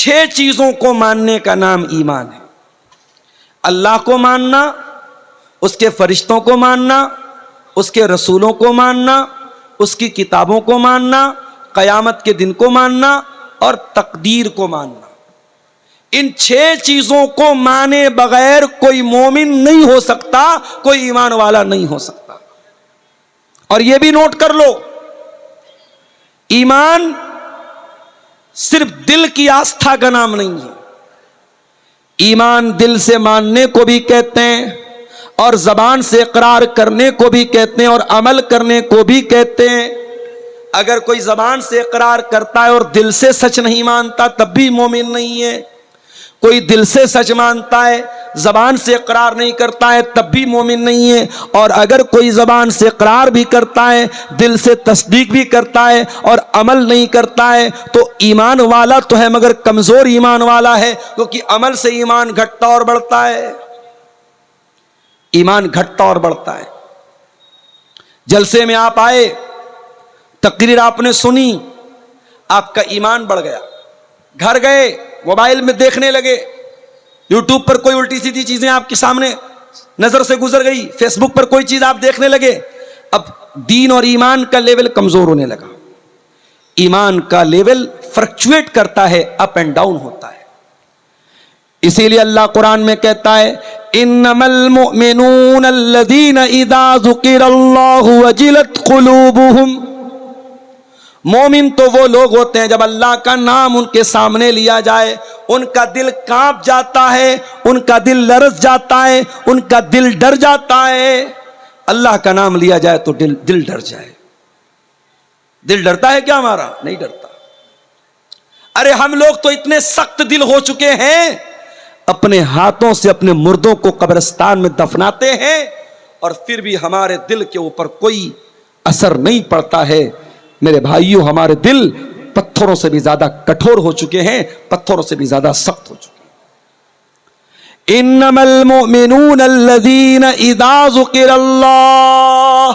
6 चीजों को मानने का नाम ईमान है। अल्लाह को मानना, उसके फरिश्तों को मानना, उसके रसूलों को मानना, उसकी किताबों को मानना, कयामत के दिन को मानना और तकदीर को मानना। इन 6 चीजों को माने बगैर कोई मोमिन नहीं हो सकता, कोई ईमान वाला नहीं हो सकता। और यह भी नोट कर लो, ईमान सिर्फ दिल की आस्था का नाम नहीं है। ईमान दिल से मानने को भी कहते हैं और जबान से इकरार करने को भी कहते हैं और अमल करने को भी कहते हैं। अगर कोई जबान से इकरार करता है और दिल से सच नहीं मानता तब भी मोमिन नहीं है। कोई दिल से सच मानता है, जबान से इकरार नहीं करता है तब भी मोमिन नहीं है। और अगर कोई जबान से इकरार भी करता है, दिल से तस्दीक भी करता है और अमल नहीं करता है तो ईमान वाला तो है मगर कमजोर ईमान वाला है, क्योंकि अमल से ईमान घटता और बढ़ता है। ईमान घटता और बढ़ता है। जलसे में आप आए, तकरीर आपने सुनी, आपका ईमान बढ़ गया। घर गए, मोबाइल में देखने लगे, यूट्यूब पर कोई उल्टी सीधी चीजें आपके सामने नजर से गुजर गई, फेसबुक पर कोई चीज आप देखने लगे, अब दीन और ईमान का लेवल कमजोर होने लगा। ईमान का लेवल फ्लक्चुएट करता है, अप एंड डाउन होता है। इसीलिए अल्लाह कुरान में कहता है, इन्नमल मुमिनून अल्लज़ीना इज़ा ज़ुकिरल्लाहु वजिलत क़ुलूबुहुम। मोमिन तो वो लोग होते हैं जब अल्लाह का नाम उनके सामने लिया जाए उनका दिल कांप जाता है, उनका दिल लरस जाता है, उनका दिल डर जाता है। अल्लाह का नाम लिया जाए तो दिल डर जाए। दिल डरता है क्या हमारा? नहीं डरता। अरे हम लोग तो इतने सख्त दिल हो चुके हैं, अपने हाथों से अपने मुर्दों को कब्रिस्तान में दफनाते हैं और फिर भी हमारे दिल के ऊपर कोई असर नहीं पड़ता है। मेरे भाइयों, हमारे दिल पत्थरों से भी ज्यादा कठोर हो चुके हैं, पत्थरों से भी ज्यादा सख्त हो चुके हैं। इन्नमल मुमिनून अल्लज़ीना इज़ा ज़ुकिरल्लाह।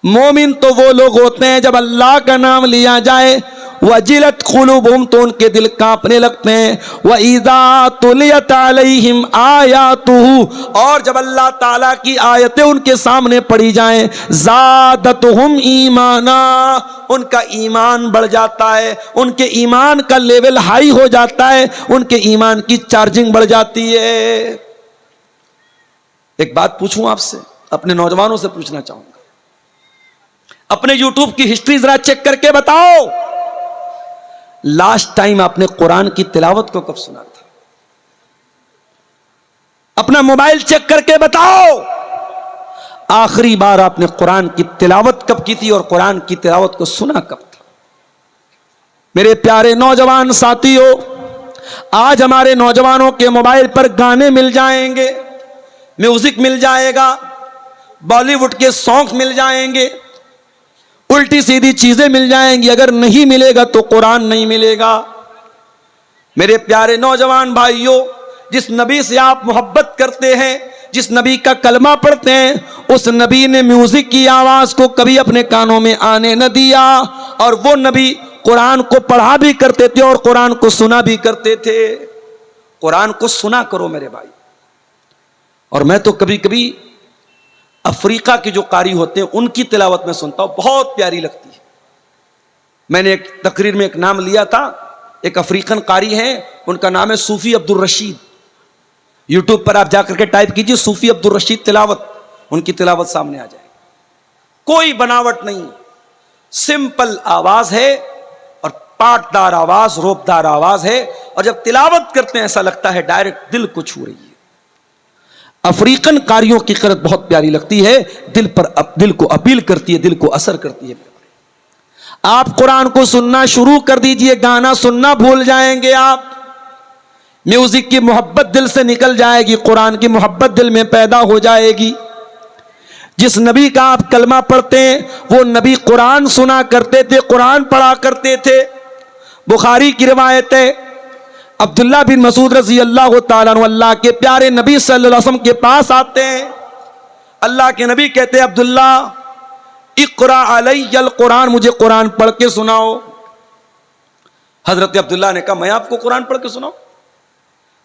मोमिन तो वो लोग होते हैं जब अल्लाह का नाम लिया जाए, वजिलत क़ुलूबुहुम तो उनके दिल कांपने लगते हैं। व इज़ा तुलियत अलैहिम आयातुहु और जब अल्लाह ताला की आयतें उनके सामने पढ़ी जाएं, ज़ादतहुम ईमाना उनका ईमान बढ़ जाता है, उनके ईमान का लेवल हाई हो जाता है, उनके ईमान की चार्जिंग बढ़ जाती है। एक बात पूछूं आपसे, अपने नौजवानों से पूछना चाहूंगा, अपने यूट्यूब की हिस्ट्री जरा चेक करके बताओ, लास्ट टाइम आपने कुरान की तिलावत को कब सुना था? अपना मोबाइल चेक करके बताओ, आखिरी बार आपने कुरान की तिलावत कब की थी और कुरान की तिलावत को सुना कब था? मेरे प्यारे नौजवान साथियों, आज हमारे नौजवानों के मोबाइल पर गाने मिल जाएंगे, म्यूजिक मिल जाएगा, बॉलीवुड के सॉन्ग मिल जाएंगे, उल्टी सीधी चीजें मिल जाएंगी। अगर नहीं मिलेगा तो कुरान नहीं मिलेगा। मेरे प्यारे नौजवान भाइयों, जिस नबी से आप मोहब्बत करते हैं, जिस नबी का कलमा पढ़ते हैं, उस नबी ने म्यूजिक की आवाज को कभी अपने कानों में आने न दिया और वो नबी कुरान को पढ़ा भी करते थे और कुरान को सुना भी करते थे। कुरान को सुना करो मेरे भाई। और मैं तो कभी कभी अफ्रीका के जो कारी होते हैं उनकी तिलावत में सुनता हूं, बहुत प्यारी लगती है। मैंने एक तकरीर में एक नाम लिया था, एक अफ्रीकन कारी हैं, उनका नाम है सूफी अब्दुल रशीद। यूट्यूब पर आप जाकर के टाइप कीजिए सूफी अब्दुल रशीद तिलावत, उनकी तिलावत सामने आ जाएगी। कोई बनावट नहीं, सिंपल आवाज है और पाटदार आवाज, रोबदार आवाज है, और जब तिलावत करते हैं ऐसा लगता है डायरेक्ट दिल को छू रही है। अफ्रीकन कारियों की क़िरात बहुत प्यारी लगती है, दिल को अपील करती है, दिल को असर करती है। आप कुरान को सुनना शुरू कर दीजिए, गाना सुनना भूल जाएंगे आप, म्यूजिक की मोहब्बत दिल से निकल जाएगी, कुरान की मोहब्बत दिल में पैदा हो जाएगी। जिस नबी का आप कलमा पढ़ते हैं वो नबी कुरान सुना करते थे, कुरान पढ़ा करते थे। बुखारी की रिवायत है, अब्दुल्ला बिन मसूद रज़ी अल्लाह ताला अन्हु अल्लाह के प्यारे नबी सल्लल्लाहु अलैहि वसल्लम के पास आते हैं। अल्लाह के नबी कहते हैं, अब्दुल्ला इक़रा अलैयल कुरान, मुझे कुरान पढ़ के सुनाओ। हजरत अब्दुल्ला ने कहा मैं आपको कुरान पढ़ के सुनाऊं?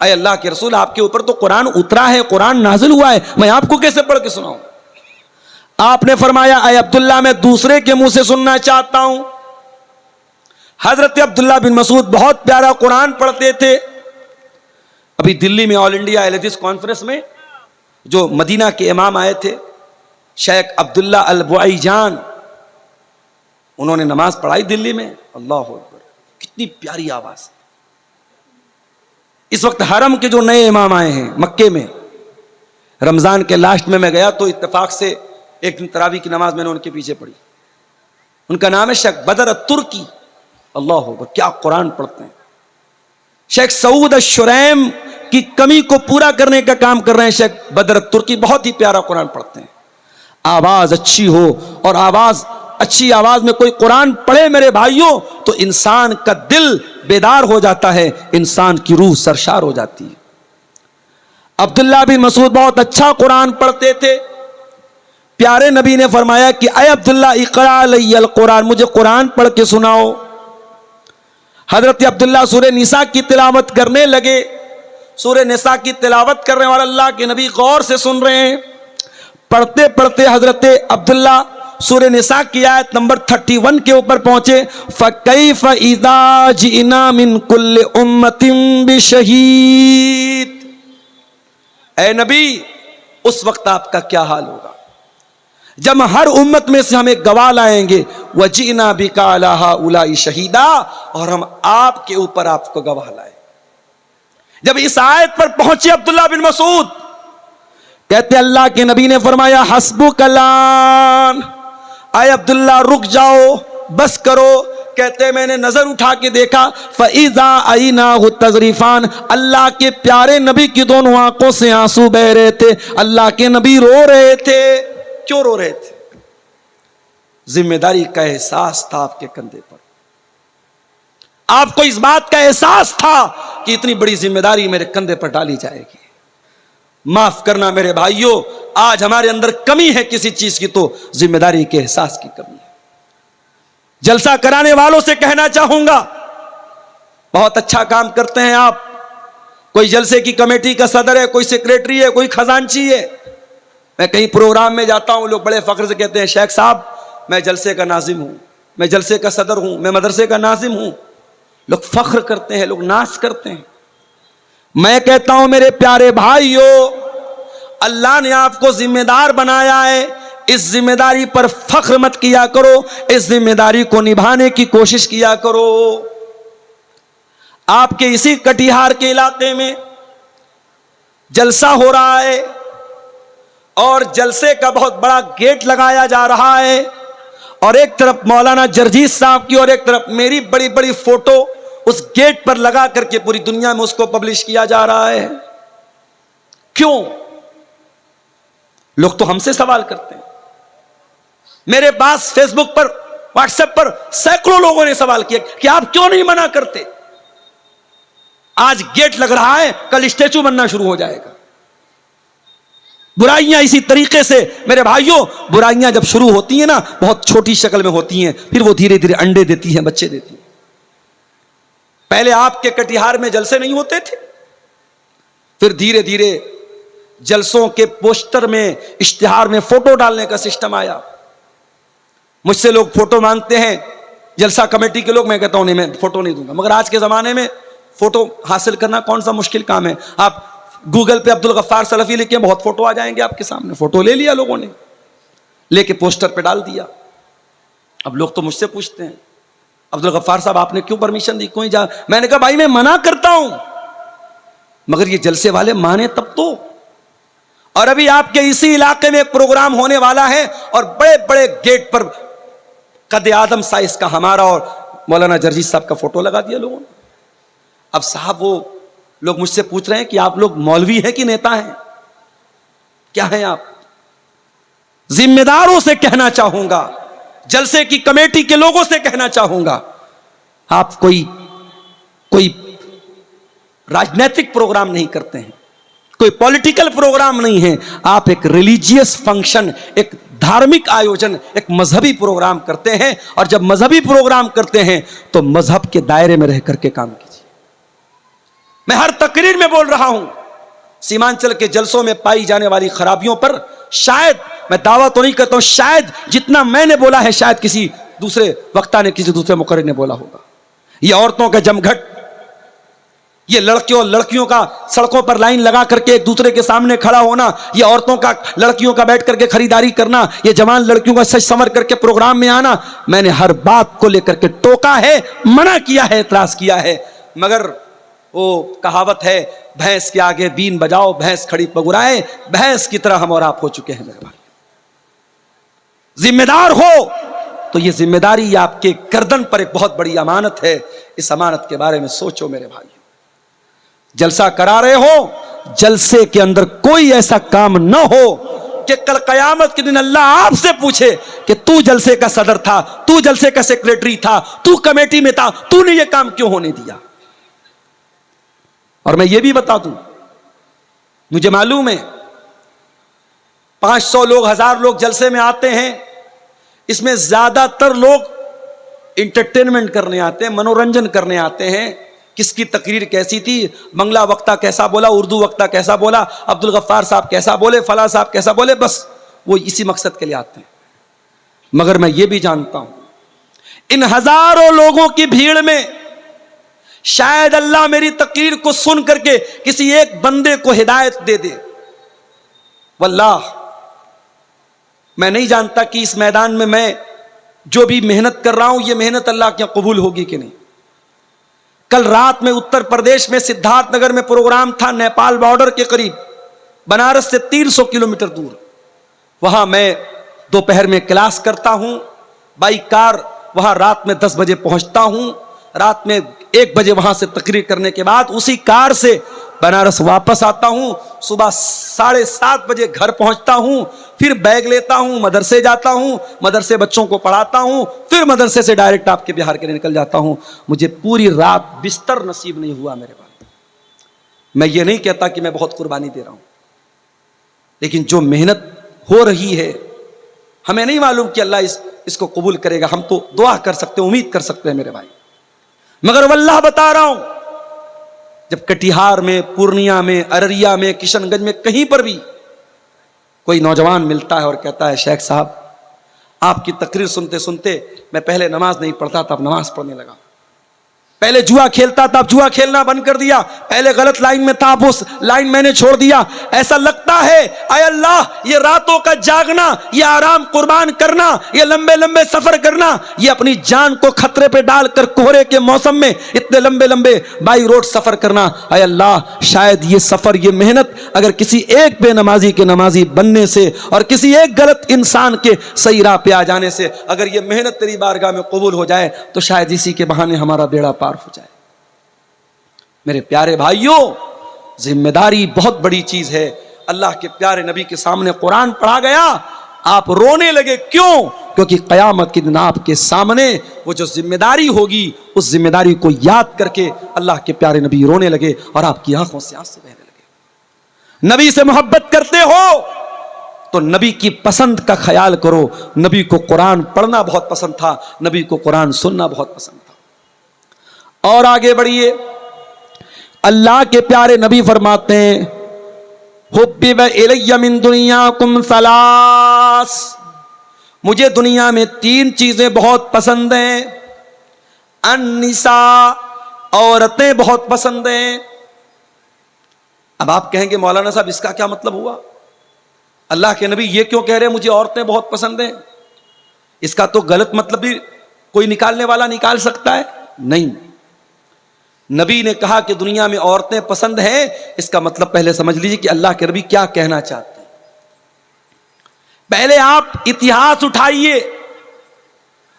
अय अल्लाह के रसूल, आपके ऊपर तो कुरान उतरा है, कुरान नाजिल हुआ है, मैं आपको कैसे पढ़ के सुनाऊं? आपने फरमाया अय अब्दुल्ला, मैं दूसरे के मुंह से सुनना चाहता हूं। हजरत अब्दुल्ला बिन मसूद बहुत प्यारा कुरान पढ़ते थे। अभी दिल्ली में ऑल इंडिया अहले हदीस कॉन्फ्रेंस में जो मदीना के इमाम आए थे, शेख अब्दुल्ला अल बुआईजान, उन्होंने नमाज पढ़ाई दिल्ली में। अल्लाह अकबर, कितनी प्यारी आवाज। इस वक्त हरम के जो नए इमाम आए हैं मक्के में, रमजान के लास्ट में मैं गया तो इत्तेफाक से एक दिन तरावी की नमाज मैंने उनके पीछे पढ़ी। उनका नाम है शेख बदर तुर्की। अल्लाह अकबर, क्या कुरान पढ़ते हैं। शेख सऊद अश-शुरैम की कमी को पूरा करने का काम कर रहे हैं शेख बदर तुर्की, बहुत ही प्यारा कुरान पढ़ते हैं। आवाज अच्छी हो, और आवाज अच्छी आवाज में कोई कुरान पढ़े मेरे भाइयों, तो इंसान का दिल बेदार हो जाता है, इंसान की रूह सरशार हो जाती है। अब्दुल्ला बिन मसूद बहुत अच्छा कुरान पढ़ते थे। प्यारे नबी ने फरमाया कि अय अब्दुल्ला इक़रा अलैयल कुरान, मुझे कुरान पढ़ के सुनाओ। हजरत अब्दुल्ला सूरह निसा की तिलावत करने लगे। सूरह निसा की तिलावत कर रहे हैं और अल्लाह के नबी गौर से सुन रहे हैं। पढ़ते पढ़ते हजरत अब्दुल्ला सूरह निसा की आयत नंबर 31 के ऊपर पहुंचे। फ़कैफ़ इज़ा जिना मिन कुल्लि उम्मतिन बिशहीद, ऐ नबी उस वक्त आपका क्या हाल होगा जब हर उम्मत में से हम एक गवाह लाएंगे। वजीना बिका अला हाउलाई शहीदा, और हम आपके ऊपर आपको गवाह लाए। जब इस आयत पर पहुंचे अब्दुल्ला बिन मसूद, कहते अल्लाह के नबी ने फरमाया हस्बुक अलान, आए अब्दुल्ला रुक जाओ, बस करो। कहते मैंने नजर उठा के देखा, फ़इज़ा अयनाहु तज़रीफ़ान, अल्लाह के प्यारे नबी की दोनों आंखों से आंसू बह रहे थे। अल्लाह के नबी रो रहे थे। क्यों रो रहे थे? जिम्मेदारी का एहसास था आपके कंधे पर। आपको इस बात का एहसास था कि इतनी बड़ी जिम्मेदारी मेरे कंधे पर डाली जाएगी। माफ करना मेरे भाइयों, आज हमारे अंदर कमी है किसी चीज की, तो जिम्मेदारी के एहसास की कमी है। जलसा कराने वालों से कहना चाहूंगा, बहुत अच्छा काम करते हैं आप। कोई जलसे की कमेटी का सदर है, कोई सेक्रेटरी है, कोई खजांची है। मैं कहीं प्रोग्राम में जाता हूं, लोग बड़े फख्र से कहते हैं शेख साहब मैं जलसे का नाजिम हूं, मैं जलसे का सदर हूं, मैं मदरसे का नाजिम हूं। लोग फख्र करते हैं, लोग नाज करते हैं। मैं कहता हूं मेरे प्यारे भाइयों, अल्लाह ने आपको जिम्मेदार बनाया है, इस जिम्मेदारी पर फख्र मत किया करो, इस जिम्मेदारी को निभाने की कोशिश किया करो। आपके इसी कटिहार के इलाके में जलसा हो रहा है और जलसे का बहुत बड़ा गेट लगाया जा रहा है, और एक तरफ मौलाना जरजीत साहब की और एक तरफ मेरी बड़ी बड़ी फोटो उस गेट पर लगा करके पूरी दुनिया में उसको पब्लिश किया जा रहा है। क्यों? लोग तो हमसे सवाल करते हैं। मेरे पास फेसबुक पर, व्हाट्सएप पर सैकड़ों लोगों ने सवाल किया कि आप क्यों नहीं मना करते। आज गेट लग रहा है, कल स्टैचू बनना शुरू हो जाएगा। बुराइयां इसी तरीके से मेरे भाइयों, बुराइयां जब शुरू होती हैं ना, बहुत छोटी शक्ल में होती हैं, फिर वो धीरे धीरे अंडे देती हैं, बच्चे देती हैं। पहले आपके कटिहार में जलसे नहीं होते थे, फिर धीरे धीरे जलसों के पोस्टर में, इश्तिहार में फोटो डालने का सिस्टम आया। मुझसे लोग फोटो मांगते हैं, जलसा कमेटी के लोग। मैं कहता हूं नहीं, मैं फोटो नहीं दूंगा। मगर आज के जमाने में फोटो हासिल करना कौन सा मुश्किल काम है। आप गूगल पे अब्दुल गफ्फार सलफी लिखे, बहुत फोटो आ जाएंगे आपके सामने। फोटो ले लिया लोगों ने, लेके पोस्टर पे डाल दिया। अब लोग तो मुझसे पूछते हैं अब्दुल गफ्फार साहब आपने क्यों परमिशन दी, कोई जा। मैंने कहा भाई मैं मना करता हूं, मगर ये जलसे वाले माने तब तो। और अभी आपके इसी इलाके में एक प्रोग्राम होने वाला है और बड़े बड़े गेट पर कद आदम साइज का हमारा और मौलाना जरजीत साहब का फोटो लगा दिया लोगों ने। अब साहब वो लोग मुझसे पूछ रहे हैं कि आप लोग मौलवी हैं कि नेता हैं, क्या हैं आप। जिम्मेदारों से कहना चाहूंगा, जलसे की कमेटी के लोगों से कहना चाहूंगा, आप कोई राजनीतिक प्रोग्राम नहीं करते हैं, कोई पॉलिटिकल प्रोग्राम नहीं है। आप एक रिलीजियस फंक्शन, एक धार्मिक आयोजन, एक मजहबी प्रोग्राम करते हैं, और जब मजहबी प्रोग्राम करते हैं तो मजहब के दायरे में रह करके काम कीजिए। मैं हर तकरीर में बोल रहा हूं, सीमांचल के जलसों में पाई जाने वाली खराबियों पर शायद, मैं दावा तो नहीं करता हूं, शायद जितना मैंने बोला है शायद किसी दूसरे वक्ता ने, किसी दूसरे मुकर्रिर ने बोला होगा। ये औरतों का जमघट, ये लड़कियों लड़कियों का सड़कों पर लाइन लगा करके एक दूसरे के सामने खड़ा होना, ये औरतों का लड़कियों का बैठ करके खरीदारी करना, ये जवान लड़कियों का सज संवर करके प्रोग्राम में आना, मैंने हर बात को लेकर के टोका है, मना किया है, इतराज किया है। मगर वो कहावत है, भैंस के आगे बीन बजाओ भैंस खड़ी पगुराए, भैंस की तरह हम और आप हो चुके हैं मेरे भाई। जिम्मेदार हो तो ये जिम्मेदारी आपके गर्दन पर एक बहुत बड़ी अमानत है, इस अमानत के बारे में सोचो मेरे भाई। जलसा करा रहे हो, जलसे के अंदर कोई ऐसा काम न हो कि कल कयामत के दिन अल्लाह आपसे पूछे कि तू जलसे का सदर था, तू जलसे का सेक्रेटरी था, तू कमेटी में था, तूने ये काम क्यों होने दिया। और मैं ये भी बता दूं, मुझे मालूम है 500 लोग 1000 लोग जलसे में आते हैं, इसमें ज्यादातर लोग इंटरटेनमेंट करने आते हैं, मनोरंजन करने आते हैं। किसकी तकरीर कैसी थी, बंगला वक्ता कैसा बोला, उर्दू वक्ता कैसा बोला, अब्दुल गफ्फार साहब कैसा बोले, फला साहब कैसा बोले, बस वो इसी मकसद के लिए आते हैं। मगर मैं ये भी जानता हूं, इन हजारों लोगों की भीड़ में शायद अल्लाह मेरी तकरीर को सुन करके किसी एक बंदे को हिदायत दे दे। वल्लाह मैं नहीं जानता कि इस मैदान में मैं जो भी मेहनत कर रहा हूं, ये मेहनत अल्लाह के यहाँ कबूल होगी कि नहीं। कल रात में उत्तर प्रदेश में सिद्धार्थनगर में प्रोग्राम था, नेपाल बॉर्डर के करीब, बनारस से 300 किलोमीटर दूर। वहां मैं दोपहर में क्लास करता हूं, बाइक कार, वहां रात में 10 बजे पहुंचता हूं, रात में 1 बजे वहां से तकरीर करने के बाद उसी कार से बनारस वापस आता हूं, सुबह 7:30 बजे घर पहुंचता हूं, फिर बैग लेता हूं, मदरसे जाता हूं, मदरसे बच्चों को पढ़ाता हूं, फिर मदरसे से डायरेक्ट आपके बिहार के लिए निकल जाता हूं। मुझे पूरी रात बिस्तर नसीब नहीं हुआ मेरे पास। मैं ये नहीं कहता कि मैं बहुत कुर्बानी दे रहा हूं, लेकिन जो मेहनत हो रही है, हमें नहीं मालूम कि अल्लाह इसको कबूल करेगा। हम तो दुआ कर सकते हैं, उम्मीद कर सकते हैं मेरे भाई। मगर वल्लाह बता रहा हूं, जब कटिहार में, पूर्णिया में, अररिया में, किशनगंज में कहीं पर भी कोई नौजवान मिलता है और कहता है शेख साहब आपकी तकरीर सुनते सुनते मैं पहले नमाज नहीं पढ़ता था, अब नमाज पढ़ने लगा, पहले जुआ खेलता था, अब जुआ खेलना बंद कर दिया, पहले गलत लाइन में था, अब उस लाइन मैंने छोड़ दिया। ऐसा लगता है आय अल्लाह ये रातों का जागना, ये आराम कुर्बान करना, ये लंबे लंबे सफर करना, ये अपनी जान को खतरे पे डालकर कोहरे के मौसम में इतने लंबे लंबे बाई रोड सफर करना, आय अल्लाह शायद ये सफर, ये मेहनत अगर किसी एक बेनमाजी के नमाजी बनने से और किसी एक गलत इंसान के सही राह पे आ जाने से अगर ये मेहनत तेरी बारगाह में कबूल हो जाए तो शायद इसी के बहाने हमारा बेड़ा पार हो जाए। मेरे प्यारे भाइयों, जिम्मेदारी बहुत बड़ी चीज है। अल्लाह के प्यारे नबी के सामने कुरान पढ़ा गया, आप रोने लगे, क्यों? क्योंकि कयामत के दिन आपके सामने वो जो जिम्मेदारी होगी, उस जिम्मेदारी को याद करके अल्लाह के प्यारे नबी रोने लगे और आपकी आंखों से आंसू बहने लगे। नबी से मोहब्बत करते हो तो नबी की पसंद का ख्याल करो। नबी को कुरान पढ़ना बहुत पसंद था, नबी को कुरान सुनना बहुत पसंद था। और आगे बढ़िए, अल्लाह के प्यारे नबी फरमाते हैं हुब्बिब इलय्या मिन दुनियाकुम सलास, मुझे दुनिया में 3 चीजें बहुत पसंद हैं। अन्निसा, औरतें बहुत पसंद हैं। अब आप कहेंगे मौलाना साहब इसका क्या मतलब हुआ, अल्लाह के नबी ये क्यों कह रहे हैं मुझे औरतें बहुत पसंद हैं? इसका तो गलत मतलब भी कोई निकालने वाला निकाल सकता है। नहीं, नबी ने कहा कि दुनिया में औरतें पसंद हैं, इसका मतलब पहले समझ लीजिए कि अल्लाह के नबी क्या कहना चाहते हैं। पहले आप इतिहास उठाइए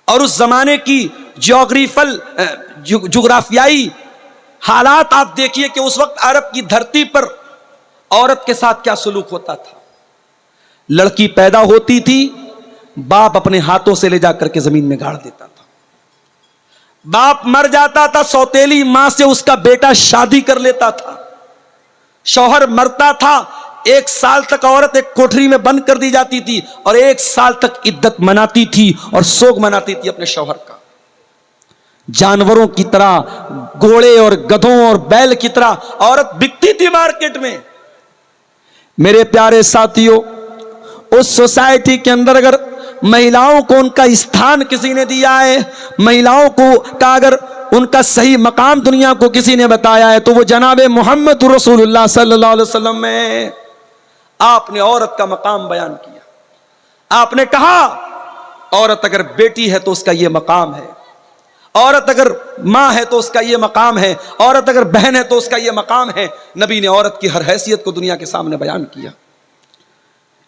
और उस जमाने की जुग्राफियाई हालात आप देखिए कि उस वक्त अरब की धरती पर औरत के साथ क्या सलूक होता था। लड़की पैदा होती थी, बाप अपने हाथों से ले जाकर के जमीन में गाड़ देता था। बाप मर जाता था, सौतेली मां से उसका बेटा शादी कर लेता था। शौहर मरता था, 1 साल तक औरत एक कोठरी में बंद कर दी जाती थी और 1 साल तक इद्दत मनाती थी और सोग मनाती थी अपने शौहर का। जानवरों की तरह, घोड़े और गधों और बैल की तरह औरत बिकती थी मार्केट में। मेरे प्यारे साथियों, उस सोसाइटी के अंदर अगर महिलाओं को उनका स्थान किसी ने दिया है, महिलाओं को का अगर उनका सही मकाम दुनिया को किसी ने बताया है, तो वो जनाबे मोहम्मद रसूलुल्लाह सल्लल्लाहु अलैहि वसल्लम में आपने औरत का मकाम बयान किया। आपने कहा औरत अगर बेटी है तो उसका ये मकाम है, औरत अगर मां है तो उसका ये मकाम है, औरत अगर बहन है तो उसका ये मकाम है। नबी ने औरत की हर हैसियत को दुनिया के सामने बयान किया।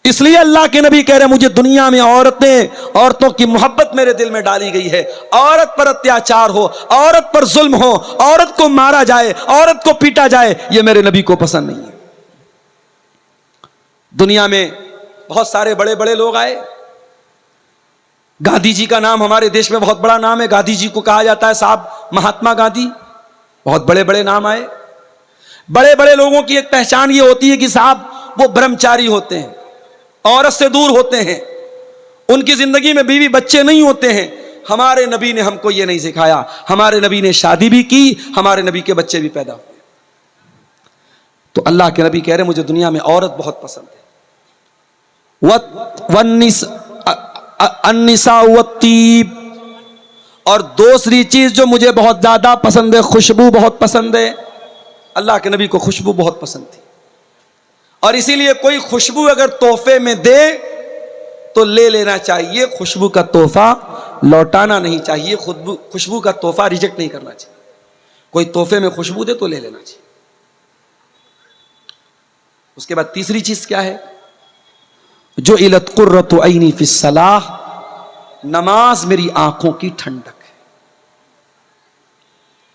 इसलिए अल्लाह के नबी कह रहे हैं, मुझे दुनिया में औरतों की मोहब्बत मेरे दिल में डाली गई है। औरत पर अत्याचार हो, औरत पर जुल्म हो, औरत को मारा जाए, औरत को पीटा जाए, यह मेरे नबी को पसंद नहीं है। दुनिया में बहुत सारे बड़े बड़े लोग आए। गांधी जी का नाम हमारे देश में बहुत बड़ा नाम है। गांधी जी को कहा जाता है साहब महात्मा गांधी। बहुत बड़े बड़े नाम आए। बड़े बड़े लोगों की एक पहचान ये होती है कि साहब वो ब्रह्मचारी होते हैं, औरत से दूर होते हैं, उनकी जिंदगी में बीवी बच्चे नहीं होते हैं। हमारे नबी ने हमको ये नहीं सिखाया। हमारे नबी ने शादी भी की, हमारे नबी के बच्चे भी पैदा हुए। तो अल्लाह के नबी कह रहे मुझे दुनिया में औरत बहुत पसंद है। अन्निसा वत्तीब, और दूसरी चीज जो मुझे बहुत ज्यादा पसंद है, खुशबू बहुत पसंद है। अल्लाह के नबी को खुशबू बहुत पसंद थी और इसीलिए कोई खुशबू अगर तोहफे में दे तो ले लेना चाहिए, खुशबू का तोहफा लौटाना नहीं चाहिए, खुशबू का तोहफा रिजेक्ट नहीं करना चाहिए। कोई तोहफे में खुशबू दे तो ले लेना चाहिए। उसके बाद तीसरी चीज क्या है? जो इलत कुर्रतु ऐनी फिस्सलाह, नमाज मेरी आंखों की ठंडक है।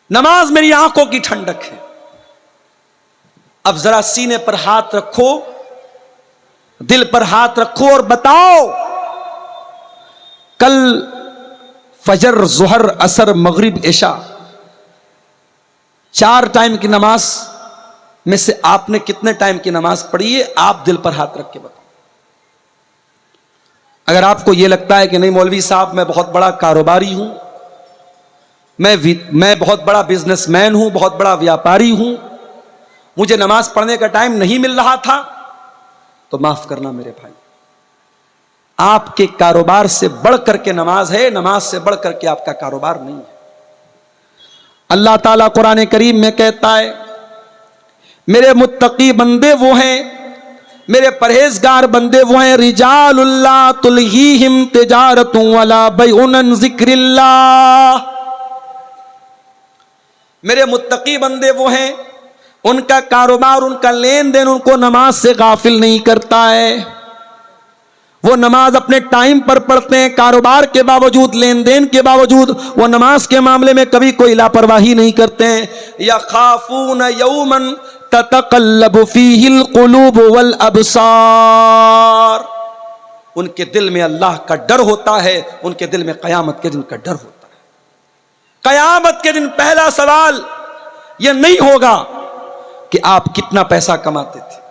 नमाज मेरी आंखों की ठंडक है। अब जरा सीने पर हाथ रखो, दिल पर हाथ रखो और बताओ, कल फजर, जुहर, असर, मगरिब, इशा 4 टाइम की नमाज में से आपने कितने टाइम की नमाज पढ़ी है? आप दिल पर हाथ रख के बताओ। अगर आपको यह लगता है कि नहीं मौलवी साहब मैं बहुत बड़ा कारोबारी हूं, मैं बहुत बड़ा बिजनेसमैन हूं, बहुत बड़ा व्यापारी हूं, मुझे नमाज पढ़ने का टाइम नहीं मिल रहा था, तो माफ करना मेरे भाई, आपके कारोबार से बढ़ करके नमाज है, नमाज से बढ़ करके आपका कारोबार नहीं है। अल्लाह ताला कुरान करीम में कहता है, मेरे मुत्तकी बंदे वो हैं, मेरे परहेजगार बंदे वो हैं, रिजालुल्लाह तुलहीहिम तिजारतु वला बैउन अन जिक्रिल्लाह। मेरे मुत्तकी बंदे वो हैं, उनका कारोबार, उनका लेन देन उनको नमाज से गाफिल नहीं करता है। वो नमाज अपने टाइम पर पढ़ते हैं, कारोबार के बावजूद, लेन देन के बावजूद वो नमाज के मामले में कभी कोई लापरवाही नहीं करते हैं। यखाफून यौमन ततक़ल्लबु फीहिल क़ुलूब वल अबसार, उनके दिल में अल्लाह का डर होता है, उनके दिल में क़यामत के दिन का डर होता है। क़यामत के दिन पहला सवाल यह नहीं होगा कि आप कितना पैसा कमाते थे,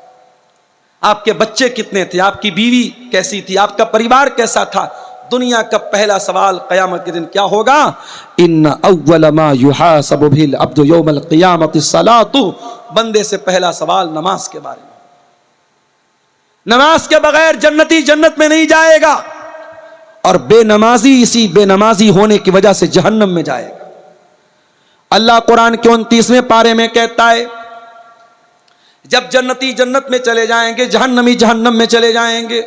आपके बच्चे कितने थे, आपकी बीवी कैसी थी, आपका परिवार कैसा था। दुनिया का पहला सवाल क़यामत के दिन क्या होगा? इन्ना अव्वल मा युहासबु बिल अब्दु यौमल क़ियामति सलातु, बंदे से पहला सवाल नमाज के बारे में। नमाज के बगैर जन्नती जन्नत में नहीं जाएगा और बेनमाजी इसी बेनमाजी होने की वजह से जहन्नम में जाएगा। अल्लाह कुरान के 29वें पारे में कहता है, जब जन्नती जन्नत में चले जाएंगे, जहन्नमी जहन्नम में चले जाएंगे,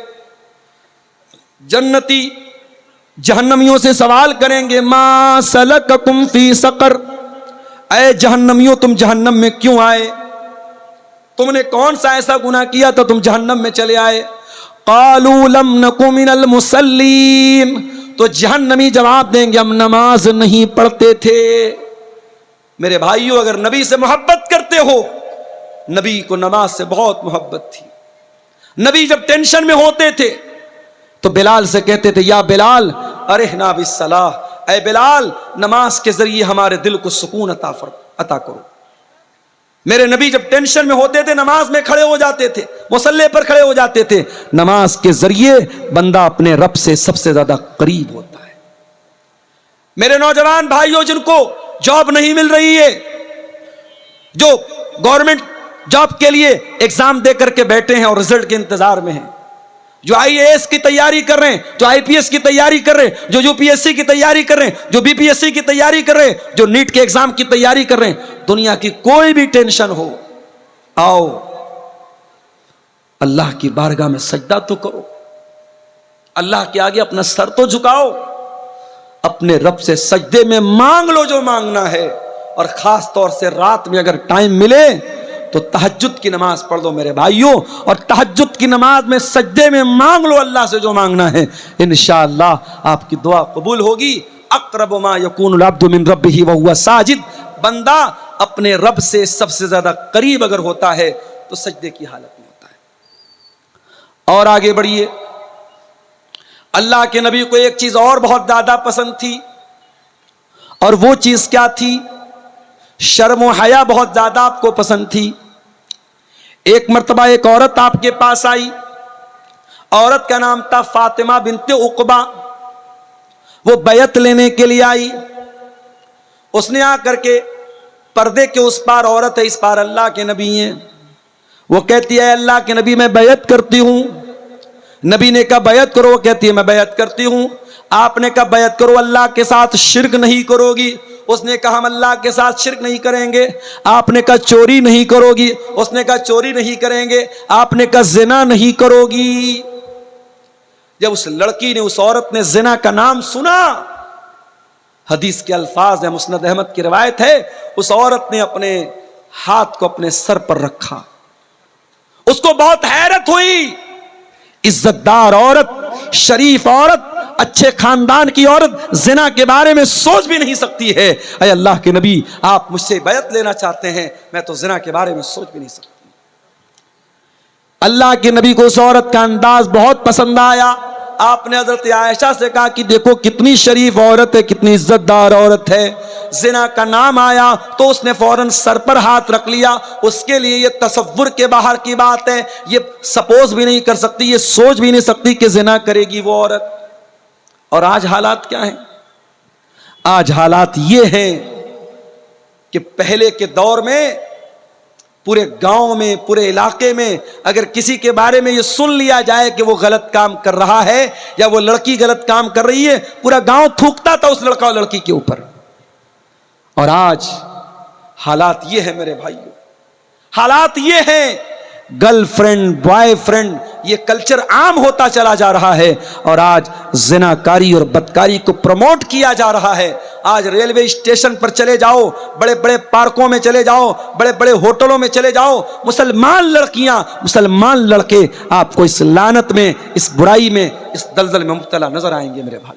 जन्नती जहन्नमियों से सवाल करेंगे, मा सलककुम फी सकर, ऐ जहन्नमियों तुम जहन्नम में क्यों आए? तुमने कौन सा ऐसा गुनाह किया था तुम जहन्नम में चले आए? क़ालू लम नकु मिनल मुसल्लीन, तो जहन्नमी जवाब देंगे हम नमाज नहीं पढ़ते थे। मेरे भाइयों, अगर नबी से मोहब्बत करते हो, नबी को नमाज से बहुत मोहब्बत थी। नबी जब टेंशन में होते थे तो बिलाल से कहते थे, या बिलाल अरिहना बिस्सलाह, ऐ बिलाल नमाज के जरिए हमारे दिल को सुकून अता करो। मेरे नबी जब टेंशन में होते थे नमाज में खड़े हो जाते थे, मुसल्ले पर खड़े हो जाते थे। नमाज के जरिए बंदा अपने रब से सबसे ज्यादा करीब होता है। मेरे नौजवान भाइयों, जिनको जॉब नहीं मिल रही है, जो गवर्नमेंट जॉब के लिए एग्जाम दे करके बैठे हैं और रिजल्ट के इंतजार में हैं, जो आईएएस की तैयारी कर रहे हैं, जो आईपीएस की तैयारी कर रहे हैं, जो यूपीएससी की तैयारी कर रहे हैं, जो बीपीएससी की तैयारी कर रहे हैं, जो नीट के एग्जाम की तैयारी कर रहे हैं, दुनिया की कोई भी टेंशन हो, आओ अल्लाह की बारगाह में सजदा तो करो, अल्लाह के आगे अपना सर तो झुकाओ, अपने रब से सजदे में मांग लो जो मांगना है। और खास तौर से रात में अगर टाइम मिले तो तहज्जुद की नमाज पढ़ दो मेरे भाइयों, और तहज्जुद की नमाज में सजदे में मांग लो अल्लाह से जो मांगना है, इंशाअल्लाह आपकी दुआ कबूल होगी। अक़रबु मा यकूनुल अब्दु मिन रब्बिही व हुवा साजिद, बंदा अपने रब से सबसे ज्यादा करीब अगर होता है तो सजदे की हालत में होता है। और आगे बढ़िए, अल्लाह के नबी को एक चीज और बहुत ज्यादा पसंद थी, और वो चीज क्या थी? शर्म व हया बहुत ज्यादा आपको पसंद थी। एक मर्तबा एक औरत आपके पास आई, औरत का नाम था फातिमा बिनते उक़बा। वो बैयत लेने के लिए आई। उसने आकर के, पर्दे के उस पार औरत है, इस पार अल्लाह के नबी हैं। वो कहती है अल्लाह के नबी मैं बैयत करती हूं। नबी ने कहा बैयत करो, वो कहती है मैं बैयत करती हूं। आपने कहा बैयत करो, अल्लाह के साथ शिर्क नहीं करोगी। उसने कहा हम अल्लाह के साथ शिर्क नहीं करेंगे। आपने कहा चोरी नहीं करोगी। उसने कहा चोरी नहीं करेंगे। आपने कहा जिना नहीं करोगी। जब उस लड़की ने, उस औरत ने जिना का नाम सुना, हदीस के अल्फाज है, मुस्नद अहमद की रिवायत है, उस औरत ने अपने हाथ को अपने सर पर रखा। उसको बहुत हैरत हुई। इज्जतदार औरत, शरीफ औरत, अच्छे खानदान की औरत जिना के बारे में सोच भी नहीं सकती है। अय अल्लाह के नबी, आप मुझसे बैयत लेना चाहते हैं, मैं तो जिना के बारे में सोच भी नहीं सकती। अल्लाह के नबी को उस औरत का अंदाज बहुत पसंद आया। आपने हजरत आयशा से कहा कि देखो कितनी शरीफ औरत है, कितनी इज्जतदार औरत है। जिना का नाम आया तो उसने फौरन सर पर हाथ रख लिया। उसके लिए ये तसव्वुर के बाहर की बात है, ये सपोज भी नहीं कर सकती, ये सोच भी नहीं सकती कि जिना करेगी वो औरत। और आज हालात क्या हैं? आज हालात ये हैं कि पहले के दौर में पूरे गांव में, पूरे इलाके में अगर किसी के बारे में ये सुन लिया जाए कि वो गलत काम कर रहा है या वो लड़की गलत काम कर रही है, पूरा गांव थूकता था उस लड़का और लड़की के ऊपर। और आज हालात ये है मेरे भाइयों, हालात ये हैं, गर्लफ्रेंड बॉयफ्रेंड ये कल्चर आम होता चला जा रहा है। और आज जिनाकारी और बदकारी को प्रमोट किया जा रहा है। आज रेलवे स्टेशन पर चले जाओ, बड़े बड़े पार्कों में चले जाओ, बड़े बड़े होटलों में चले जाओ, मुसलमान लड़कियां, मुसलमान लड़के आपको इस लानत में, इस बुराई में, इस दलदल में मुब्तला नजर आएंगे मेरे भाई।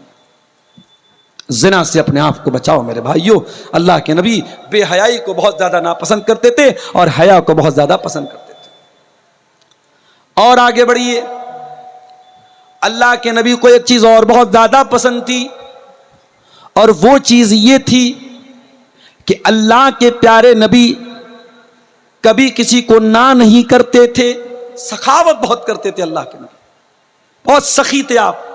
जिना से अपने आप को बचाओ मेरे भाइयों। अल्लाह के नबी बेहयाई को बहुत ज्यादा नापसंद करते थे और हया को बहुत ज्यादा पसंद करते थे। और आगे बढ़िए, अल्लाह के नबी को एक चीज और बहुत ज्यादा पसंद थी, और वो चीज ये थी कि अल्लाह के प्यारे नबी कभी किसी को ना नहीं करते थे। सखावत बहुत करते थे अल्लाह के नबी, बहुत सखी थे आप।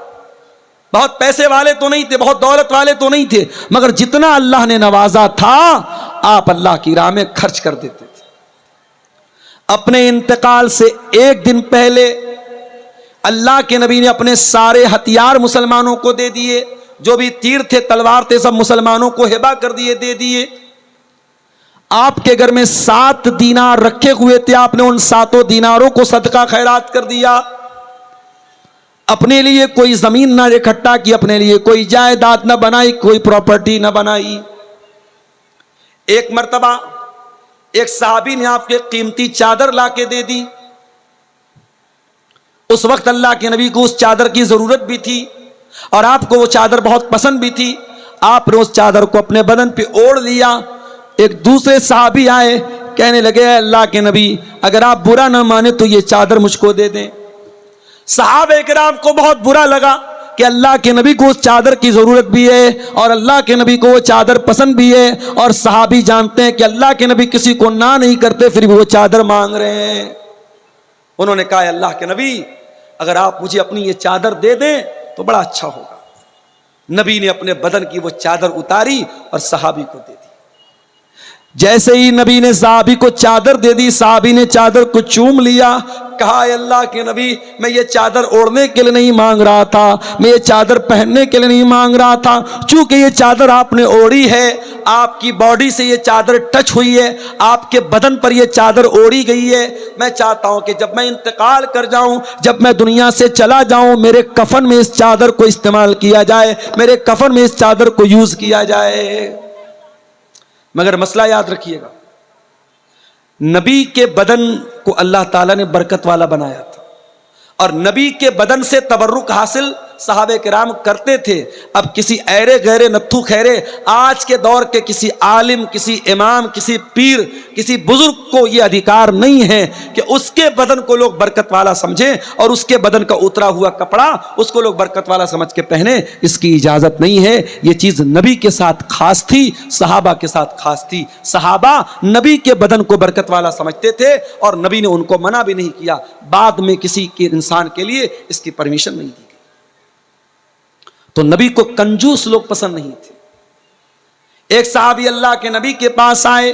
बहुत पैसे वाले तो नहीं थे, बहुत दौलत वाले तो नहीं थे, मगर जितना अल्लाह ने नवाजा था आप अल्लाह की राह में खर्च कर देते थे। अपने इंतकाल से एक दिन पहले अल्लाह के नबी ने अपने सारे हथियार मुसलमानों को दे दिए। जो भी तीर थे, तलवार थे, सब मुसलमानों को हिबा कर दिए, दे दिए। आपके घर में 7 दीनार रखे हुए थे, आपने उन 7 दीनारों को सदका खैरात कर दिया। अपने लिए कोई जमीन ना इकट्ठा की, अपने लिए कोई जायदाद ना बनाई, कोई प्रॉपर्टी ना बनाई। एक मर्तबा एक साहबी ने आपके कीमती चादर लाके दे दी। उस वक्त अल्लाह के नबी को उस चादर की जरूरत भी थी और आपको वो चादर बहुत पसंद भी थी। आपने उस चादर को अपने बदन पे ओढ़ लिया। एक दूसरे साहबी आए, कहने लगे अल्लाह के नबी अगर आप बुरा ना माने तो ये चादर मुझको दे दें। सहाबे किराम को बहुत बुरा लगा, कि अल्लाह के नबी को उस चादर की ज़रूरत भी है और अल्लाह के नबी को वो चादर पसंद भी है, और सहाबी जानते हैं कि अल्लाह के नबी किसी को ना नहीं करते, फिर भी वो चादर मांग रहे हैं। उन्होंने कहा, अल्लाह के नबी, अगर आप मुझे अपनी ये चादर दे दें तो बड़ा अच्छा होगा। नबी ने अपने बदन की वो चादर उतारी और सहाबी को दे दी। जैसे ही नबी ने सहाबी को चादर दे दी, सहाबी ने चादर को चूम लिया, कहा, अल्लाह के नबी, मैं ये चादर ओढ़ने के लिए नहीं मांग रहा था, मैं ये चादर पहनने के लिए नहीं मांग रहा था, चूंकि ये चादर आपने ओढ़ी है, आपकी बॉडी से ये चादर टच हुई है, आपके बदन पर ये चादर ओढ़ी गई है, मैं चाहता हूं कि जब मैं इंतकाल कर जाऊं, जब मैं दुनिया से चला जाऊं, मेरे कफन में इस चादर को इस्तेमाल किया जाए, मेरे कफन में इस चादर को यूज किया जाए। मगर मसला याद रखिएगा, नबी के बदन को अल्लाह ताला ने बरकत वाला बनाया था और नबी के बदन से तबर्रुक हासिल सहाबे किराम करते थे। अब किसी ऐरे गहरे नत्थु खैरे आज के दौर के किसी आलिम, किसी इमाम, किसी पीर, किसी बुजुर्ग को यह अधिकार नहीं है कि उसके बदन को लोग बरकत वाला समझें और उसके बदन का उतरा हुआ कपड़ा उसको लोग बरकत वाला समझ के पहने। इसकी इजाजत नहीं है। यह चीज नबी के साथ खास थी, सहाबा के साथ खास थी। सहाबा नबी के बदन को बरकत वाला समझते थे और नबी ने उनको मना भी नहीं किया। बाद में किसी के इंसान के लिए इसकी परमिशन नहीं दी। तो नबी को कंजूस लोग पसंद नहीं थे। एक साहबी अल्लाह के नबी के पास आए,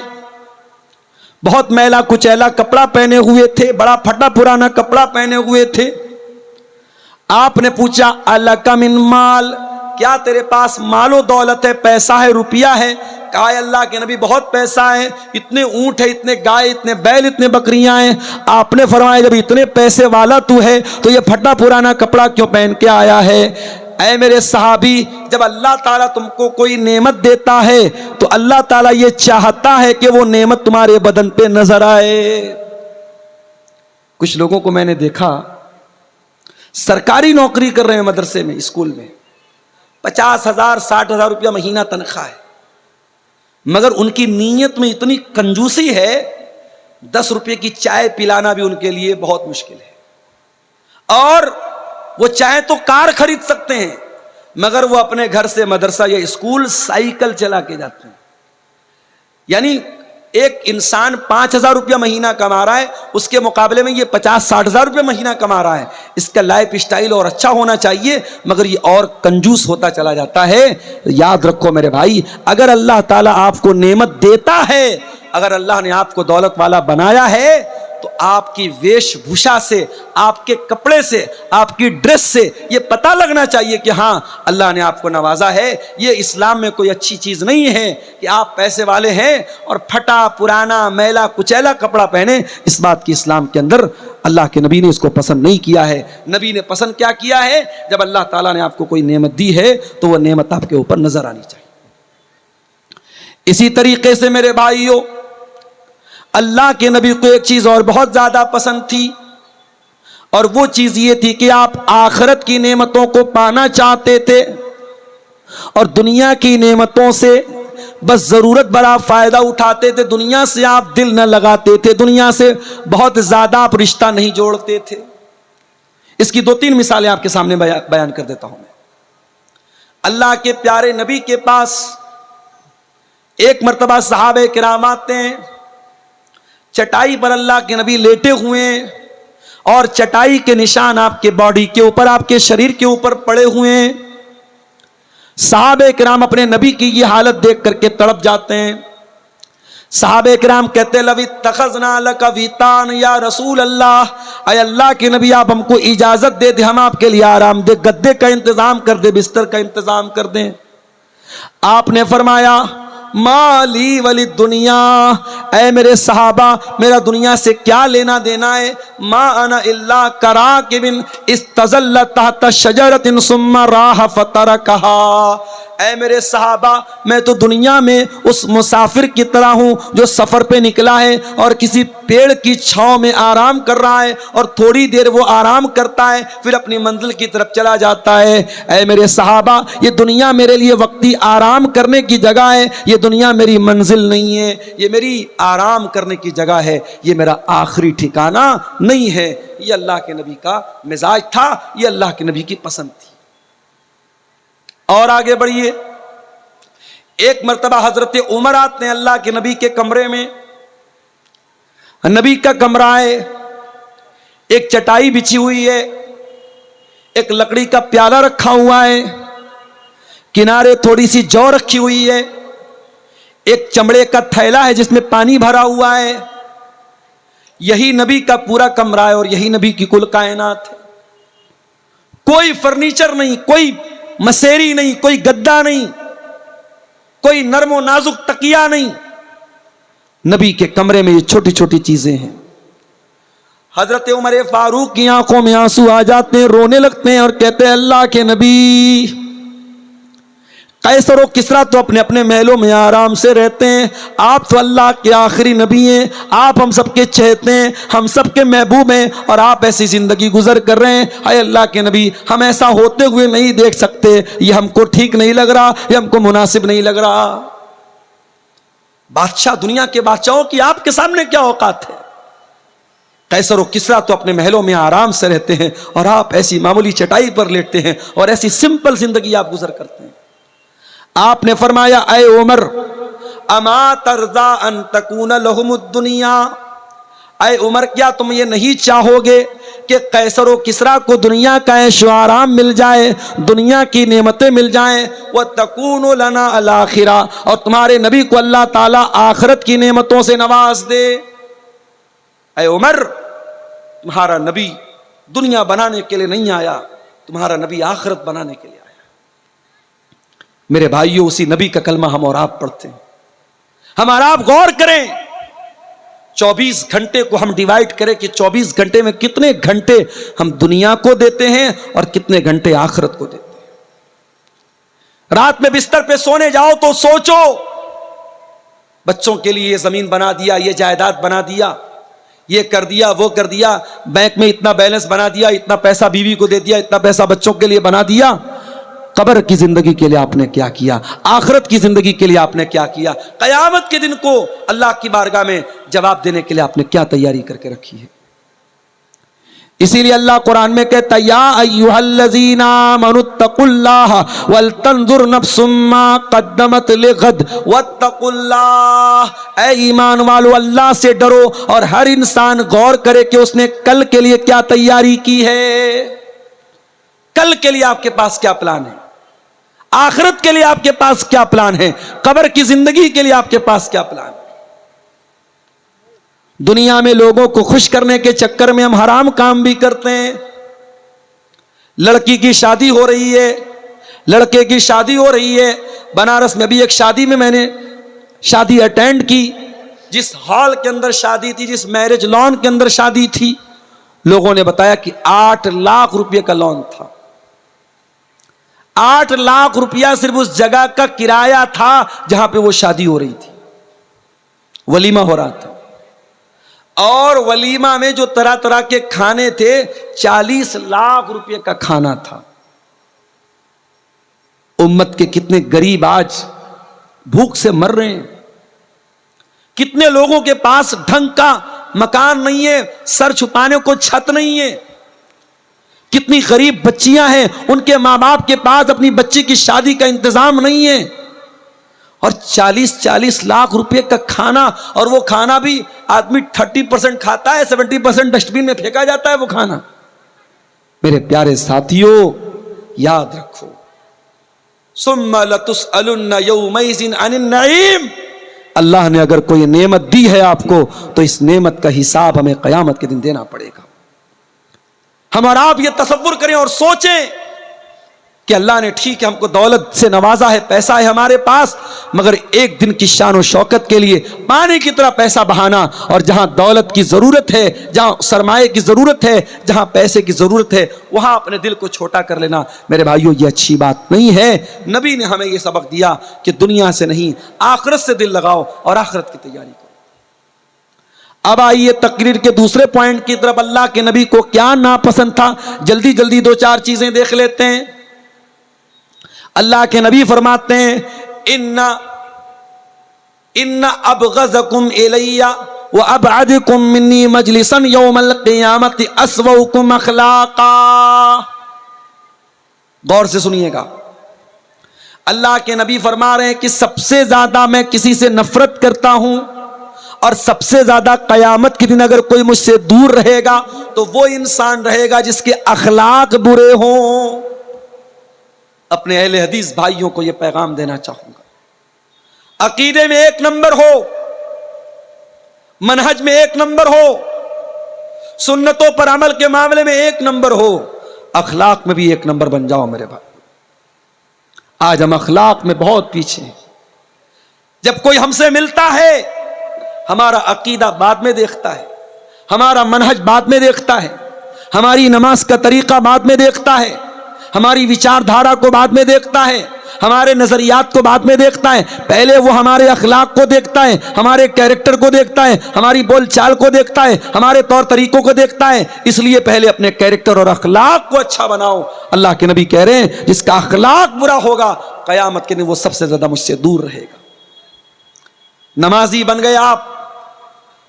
बहुत मैला कुचैला कपड़ा पहने हुए थे, बड़ा फटा पुराना कपड़ा पहने हुए थे। आपने पूछा, अलका मिन माल, क्या तेरे पास मालो दौलत है, पैसा है, रुपया है? कहा, अल्लाह के नबी बहुत पैसा है, इतने ऊंट है, इतने गाय, इतने बैल, इतने बकरियां हैं। आपने फरमाया, जब इतने पैसे वाला तू है तो ये फटा पुराना कपड़ा क्यों पहन के आया है? ऐ मेरे सहाबी, जब अल्लाह ताला तुमको कोई नेमत देता है तो अल्लाह ताला ये चाहता है कि वो नेमत तुम्हारे बदन पे नजर आए। कुछ लोगों को मैंने देखा, सरकारी नौकरी कर रहे हैं, मदरसे में, स्कूल में, 50,000 60,000 रुपया महीना तनख्वाह है, मगर उनकी नीयत में इतनी कंजूसी है, 10 रुपये की चाय पिलाना भी उनके लिए बहुत मुश्किल है। और वो चाहे तो कार खरीद सकते हैं, मगर वो अपने घर से मदरसा या स्कूल साइकिल चला के जाते हैं। यानी एक इंसान 5,000 रुपया महीना कमा रहा है, उसके मुकाबले में ये 50-60,000 रुपया महीना कमा रहा है। इसका लाइफ स्टाइल और अच्छा होना चाहिए, मगर ये और कंजूस होता चला जाता है। याद रखो मेरे भाई, अगर अल्लाह ताला आपको नेमत देता है, अगर अल्लाह ने आपको दौलत वाला बनाया है, तो आपकी वेशभूषा से, आपके कपड़े से, आपकी ड्रेस से ये पता लगना चाहिए कि हाँ, अल्लाह ने आपको नवाजा है। ये इस्लाम में कोई अच्छी चीज नहीं है कि आप पैसे वाले हैं और फटा पुराना मैला कुचैला कपड़ा पहने। इस बात की इस्लाम के अंदर अल्लाह के नबी ने इसको पसंद नहीं किया है। नबी ने पसंद क्या किया है? जब अल्लाह ताला ने आपको कोई नेमत दी है तो वह नेमत आपके ऊपर नजर आनी चाहिए। इसी तरीके से मेरे भाइयों, अल्लाह के नबी को एक चीज और बहुत ज्यादा पसंद थी, और वो चीज ये थी कि आप आखिरत की नेमतों को पाना चाहते थे और दुनिया की नेमतों से बस जरूरत भरा फायदा उठाते थे। दुनिया से आप दिल न लगाते थे, दुनिया से बहुत ज्यादा आप रिश्ता नहीं जोड़ते थे। इसकी 2-3 मिसालें आपके सामने बयान कर देता हूं मैं। अल्लाह के प्यारे नबी के पास एक मर्तबा सहाबे किराम आते हैं, चटाई पर अल्लाह के नबी लेटे हुए हैं और चटाई के निशान आपके बॉडी के ऊपर, आपके शरीर के ऊपर पड़े हुए हैं। सहाबे किराम अपने नबी की ये हालत देख करके तड़प जाते हैं। सहाबे किराम कहते, लवी तखजना लका वीतान या रसूल अल्लाह, अय अल्लाह के नबी आप हमको इजाजत दे दे, हम आपके लिए आराम दे, गद्दे का इंतजाम कर दे, बिस्तर का इंतजाम कर दें। आपने फरमाया, माली वली दुनिया, ऐ मेरे सहाबा, मेरा दुनिया से क्या लेना देना है? मा अना इल्ला कराकिबिन इस्तज़ल्ला तहत शजरतिन सुम्मा राह फतरकहा। ऐ मेरे सहाबा, मैं तो दुनिया में उस मुसाफिर की तरह हूं जो सफर पे निकला है और किसी पेड़ की छांव में आराम कर रहा है और थोड़ी देर वो आराम करता है, फिर अपनी मंजिल की तरफ चला जाता है। ऐ मेरे सहाबा, ये दुनिया मेरे लिए वक्ती आराम करने की जगह है, ये दुनिया मेरी मंजिल नहीं है, ये मेरी आराम करने की जगह है, ये मेरा आखिरी ठिकाना नहीं है। ये अल्लाह के नबी का मिजाज था, ये अल्लाह के नबी की पसंद थी। और आगे बढ़िए। एक मर्तबा हजरत उमर आते हैं अल्लाह के नबी के कमरे में। नबी का कमरा है, एक चटाई बिछी हुई है, एक लकड़ी का प्याला रखा हुआ है, किनारे थोड़ी सी जौ रखी हुई है, एक चमड़े का थैला है जिसमें पानी भरा हुआ है। यही नबी का पूरा कमरा है और यही नबी की कुल कायनात है। कोई फर्नीचर नहीं, कोई मसेरी नहीं, कोई गद्दा नहीं, कोई नरमो नाजुक तकिया नहीं। नबी के कमरे में ये छोटी छोटी चीजें हैं। हजरत उमर फारूक की आंखों में आंसू आ जाते हैं, रोने लगते हैं और कहते हैं अल्लाह के नबी, कैसर और किसरा तो अपने अपने महलों में आराम से रहते हैं, आप तो अल्लाह के आखिरी नबी हैं, आप हम सबके चहेते हैं, हम सबके महबूब हैं और आप ऐसी जिंदगी गुजर कर रहे हैं। अरे अल्लाह के नबी, हम ऐसा होते हुए नहीं देख सकते, ये हमको ठीक नहीं लग रहा, ये हमको मुनासिब नहीं लग रहा। बादशाह, दुनिया के बादशाहों की आपके सामने क्या औकात है? कैसर और किसरा तो अपने महलों में आराम से रहते हैं और आप ऐसी मामूली चटाई पर लेटते हैं और ऐसी सिंपल जिंदगी आप गुजर करते हैं। आपने फरमाया, ऐ उमर, अमा तरजा अन तकून लहुमुद दुनिया, ऐ उमर, क्या तुम ये नहीं चाहोगे कि कैसर और किसरा को दुनिया का ऐशो आराम मिल जाए, दुनिया की नेमतें मिल जाएं, व तकून लना अल आखिरा, और तुम्हारे नबी को अल्लाह ताला आखिरत की नेमतों से नवाज दे। ऐ उमर, तुम्हारा नबी दुनिया बनाने के लिए नहीं आया, तुम्हारा नबी आखिरत बनाने के लिए आया। मेरे भाइयों, उसी नबी का कलमा हम और आप पढ़ते हैं। हम और आप गौर करें, 24 घंटे को हम डिवाइड करें कि 24 घंटे में कितने घंटे हम दुनिया को देते हैं और कितने घंटे आखिरत को देते हैं। रात में बिस्तर पे सोने जाओ तो सोचो, बच्चों के लिए ये जमीन बना दिया, ये जायदाद बना दिया, ये कर दिया, वो कर दिया, बैंक में इतना बैलेंस बना दिया, इतना पैसा बीवी को दे दिया, इतना पैसा बच्चों के लिए बना दिया। कब्र की जिंदगी के लिए आपने क्या किया? आखिरत की जिंदगी के लिए आपने क्या किया? कयामत के दिन को अल्लाह की बारगाह में जवाब देने के लिए आपने क्या तैयारी करके रखी है? इसीलिए अल्लाह कुरान में कहता है, या अय्युहल्लज़ीना आमनुत्तकुल्लाह वल तंजुर नफ्सुम मा क़द्दमत लिग़द वत्तकुल्लाह। ऐ ईमान वालो, अल्लाह से डरो और हर इंसान गौर करे कि उसने कल के लिए क्या तैयारी की है। कल के लिए आपके पास क्या प्लान है? आखिरत के लिए आपके पास क्या प्लान है? कब्र की जिंदगी के लिए आपके पास क्या प्लान है? दुनिया में लोगों को खुश करने के चक्कर में हम हराम काम भी करते हैं। लड़की की शादी हो रही है, लड़के की शादी हो रही है। बनारस में भी एक शादी में मैंने शादी अटेंड की। जिस हॉल के अंदर शादी थी, जिस मैरिज लॉन के अंदर शादी थी, लोगों ने बताया कि 8 लाख रुपए का लॉन था। 8 लाख रुपया सिर्फ उस जगह का किराया था जहां पे वो शादी हो रही थी, वलीमा हो रहा था। और वलीमा में जो तरह तरह के खाने थे, 40 लाख रुपए का खाना था। उम्मत के कितने गरीब आज भूख से मर रहे हैं। कितने लोगों के पास ढंग का मकान नहीं है, सर छुपाने को छत नहीं है। कितनी गरीब बच्चियां हैं, उनके मां बाप के पास अपनी बच्ची की शादी का इंतजाम नहीं है। और 40-40 लाख रुपए का खाना, और वो खाना भी आदमी 30% खाता है, 70% डस्टबिन में फेंका जाता है वो खाना। मेरे प्यारे साथियों, याद रखो, सुम्मा लतुसअलुन्ना यौमइज़िन अनिन नईम। अल्लाह ने अगर कोई नेमत दी है आपको, तो इस नेमत का हिसाब हमें कयामत के दिन देना पड़ेगा। हम और आप ये तसव्वुर करें और सोचें कि अल्लाह ने ठीक है हमको दौलत से नवाजा है, पैसा है हमारे पास, मगर एक दिन की शान और शौकत के लिए पानी की तरह पैसा बहाना, और जहां दौलत की जरूरत है, जहां सरमाए की जरूरत है, जहां पैसे की जरूरत है, वहां अपने दिल को छोटा कर लेना, मेरे भाइयों, ये अच्छी बात नहीं है। नबी ने हमें यह सबक दिया कि दुनिया से नहीं, आखिरत से दिल लगाओ और आखिरत की तैयारी करो। अब आइए तकरीर के दूसरे पॉइंट की तरफ। अल्लाह के नबी को क्या नापसंद था, जल्दी जल्दी 2-4 चीजें देख लेते हैं। अल्लाह के नबी फरमाते हैं, इन्ना अबग़ज़कुम इलैया व अबअदकुम मिन्नी मजलिसन यौमल क़ियामति अस्वउकुम अख़लाक़ा। गौर से सुनिएगा, अल्लाह के नबी फरमा रहे हैं कि सबसे ज्यादा मैं किसी से नफरत करता हूं और सबसे ज्यादा कयामत के दिन अगर कोई मुझसे दूर रहेगा तो वो इंसान रहेगा जिसके अखलाक बुरे हों। अपने अहले हदीस भाइयों को यह पैगाम देना चाहूंगा, अकीदे में एक नंबर हो, मनहज में एक नंबर हो, सुन्नतों पर अमल के मामले में एक नंबर हो, अखलाक में भी एक नंबर बन जाओ मेरे भाई। आज हम अखलाक में बहुत पीछे हैं। जब कोई हमसे मिलता है हमारा अकीदा बाद में देखता है, हमारा मनहज बाद में देखता है, हमारी नमाज का तरीका बाद में देखता है, हमारी विचारधारा को बाद में देखता है, हमारे नजरियात को बाद में देखता है। पहले वो हमारे अखलाक को देखता है, हमारे कैरेक्टर को देखता है, हमारी बोलचाल को देखता है, हमारे तौर तरीकों को देखता है। इसलिए पहले अपने कैरेक्टर और अखलाक को अच्छा बनाओ। अल्लाह के नबी कह रहे हैं जिसका अखलाक बुरा होगा कयामत के दिन वो सबसे ज्यादा मुझसे दूर रहेगा। नमाजी बन गए आप,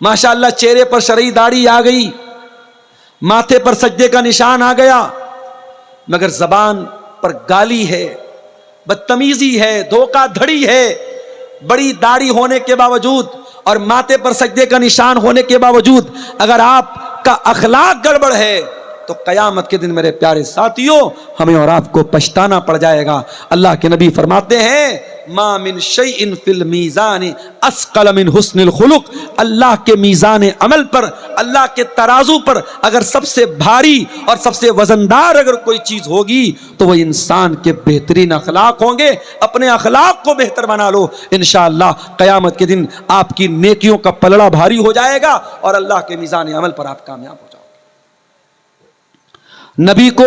माशाअल्लाह, चेहरे पर शरई दाढ़ी आ गई, माथे पर सज्जे का निशान आ गया, मगर जबान पर गाली है, बदतमीजी है, धोखाधड़ी है। बड़ी दाढ़ी होने के बावजूद और माथे पर सज्जे का निशान होने के बावजूद अगर आपका अखलाक गड़बड़ है तो कयामत के दिन मेरे प्यारे साथियों हमें और आपको पछताना पड़ जाएगा। अल्लाह के नबी फरमाते हैं मा मिन शैइन फिल मीज़ान अस्क़ल मिन हुस्निल खुलुक। अल्लाह के मीज़ान अमल पर, अल्लाह के तराजू पर अगर सबसे भारी और सबसे वजनदार अगर कोई चीज होगी तो वह इंसान के बेहतरीन अखलाक होंगे। अपने अखलाक को बेहतर बना लो, इंशाअल्लाह कयामत के दिन आपकी नेकियों का पलड़ा भारी हो जाएगा और अल्लाह के मीज़ान अमल पर आप कामयाब हो जाओगे। नबी को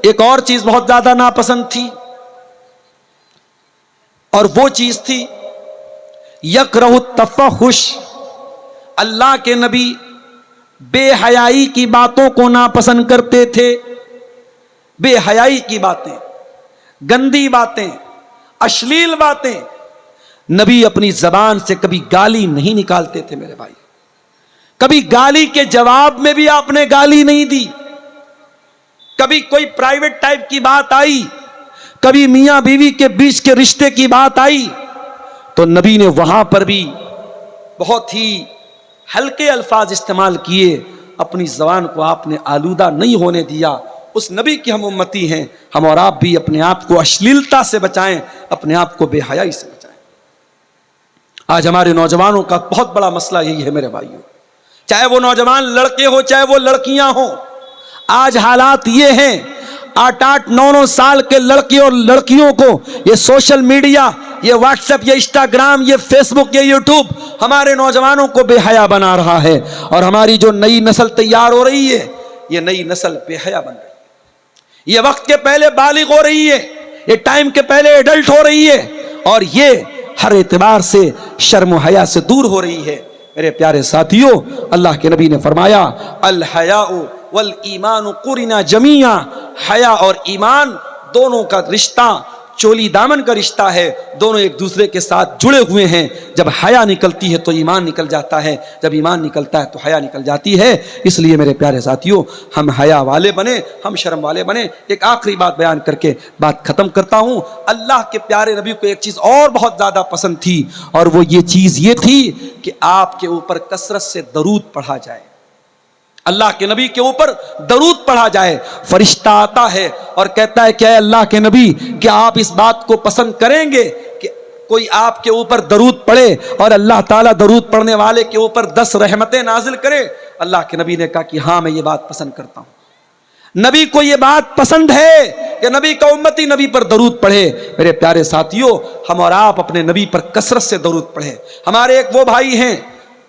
एक और चीज बहुत ज्यादा नापसंद थी और वो चीज थी यकरहु तफहुश। अल्लाह के नबी बेहयाई की बातों को नापसंद करते थे। बेहयाई की बातें, गंदी बातें, अश्लील बातें, नबी अपनी जबान से कभी गाली नहीं निकालते थे मेरे भाई। कभी गाली के जवाब में भी आपने गाली नहीं दी। कभी कोई प्राइवेट टाइप की बात आई, कभी मियां बीवी के बीच के रिश्ते की बात आई तो नबी ने वहां पर भी बहुत ही हल्के अल्फाज इस्तेमाल किए। अपनी जबान को आपने आलूदा नहीं होने दिया। उस नबी की हम उम्मती हैं, हम और आप भी अपने आप को अश्लीलता से बचाएं, अपने आप को बेहयाई से बचाएं। आज हमारे नौजवानों का बहुत बड़ा मसला यही है मेरे भाइयों, चाहे वो नौजवान लड़के हो चाहे वो लड़कियां हो। आज हालात ये हैं 8-8, 9-9 साल के लड़के और लड़कियों को ये सोशल मीडिया, ये व्हाट्सएप, ये इंस्टाग्राम, ये फेसबुक, ये यूट्यूब हमारे नौजवानों को बेहया बना रहा है। और हमारी जो नई नस्ल तैयार हो रही है ये नई नस्ल बेहया बन रही है। ये वक्त के पहले बालिग हो रही है, ये टाइम के पहले एडल्ट हो रही है और ये हर एतबार से शर्म हया से दूर हो रही है। मेरे प्यारे साथियों, अल्लाह के नबी ने फरमाया अल हयाउ वल ईमान कुरिना जमिया। हया और ईमान दोनों का रिश्ता चोली दामन का रिश्ता है, दोनों एक दूसरे के साथ जुड़े हुए हैं। जब हया निकलती है तो ईमान निकल जाता है, जब ईमान निकलता है तो हया निकल जाती है। इसलिए मेरे प्यारे साथियों हम हया वाले बने, हम शर्म वाले बने। एक आखिरी बात बयान करके बात खत्म करता हूं। अल्लाह के प्यारे नबी को एक चीज और बहुत ज्यादा पसंद थी और वो ये चीज ये थी कि आपके ऊपर कसरत से दरूद पढ़ा जाए, अल्लाह के नबी के ऊपर दरूद पढ़ा जाए। फरिश्ता आता है और कहता है क्या अल्लाह के नबी, क्या आप इस बात को पसंद करेंगे कि कोई आपके ऊपर दरूद पढ़े और अल्लाह ताला दरूद पढ़ने वाले के ऊपर 10 रहमतें नाजिल करे? अल्लाह के नबी ने कहा कि हाँ मैं ये बात पसंद करता हूं। नबी को ये बात पसंद है कि नबी का उम्मती नबी पर दरूद पढ़े। मेरे प्यारे साथियों, हम और आप अपने नबी पर कसरत से दरूद पढ़े। हमारे एक वो भाई हैं